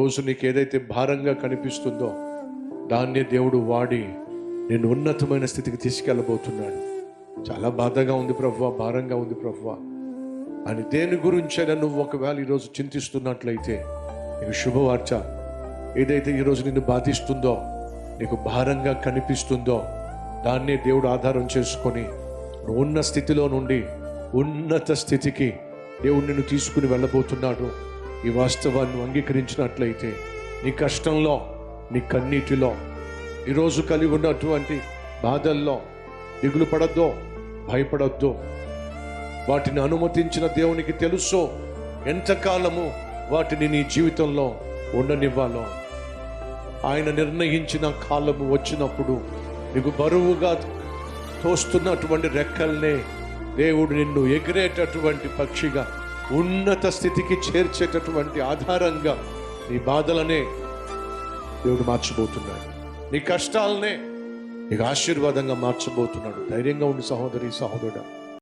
ఈరోజు నీకు ఏదైతే భారంగా కనిపిస్తుందో దాన్నే దేవుడు వాడి నేను ఉన్నతమైన స్థితికి తీసుకెళ్ళబోతున్నాడు. చాలా బాధగా ఉంది ప్రభువా, భారంగా ఉంది ప్రభువా అని దేని గురించైనా నువ్వు ఒకవేళ ఈరోజు చింతిస్తున్నట్లయితే నీకు శుభవార్త. ఏదైతే ఈరోజు నిన్ను బాధిస్తుందో, నీకు భారంగా కనిపిస్తుందో దాన్నే దేవుడు ఆధారం చేసుకొని నువ్వు ఉన్న స్థితిలో నుండి ఉన్నత స్థితికి దేవుడు నిన్ను తీసుకుని వెళ్ళబోతున్నాడు. ఈ వాస్తవాన్ని అంగీకరించినట్లయితే నీ కష్టంలో, నీ కన్నీటిలో, ఈరోజు కలిగి ఉన్నటువంటి బాధల్లో దిగులు పడద్దో, భయపడద్దు. వాటిని అనుమతించిన దేవునికి తెలుసు ఎంతకాలము వాటిని నీ జీవితంలో ఉండనివ్వాలో. ఆయన నిర్ణయించిన కాలము వచ్చినప్పుడు నీకు బరువుగా తోస్తున్నటువంటి రెక్కల్నే దేవుడు నిన్ను ఎగిరేటటువంటి పక్షిగా ఉన్నత స్థితికి చేర్చేటటువంటి ఆధారంగా నీ బాధలనే దేవుడు మార్చబోతున్నాడు. నీ కష్టాలనే నీకు ఆశీర్వాదంగా మార్చబోతున్నాడు. ధైర్యంగా ఉండి సహోదరి, సహోదరుడా.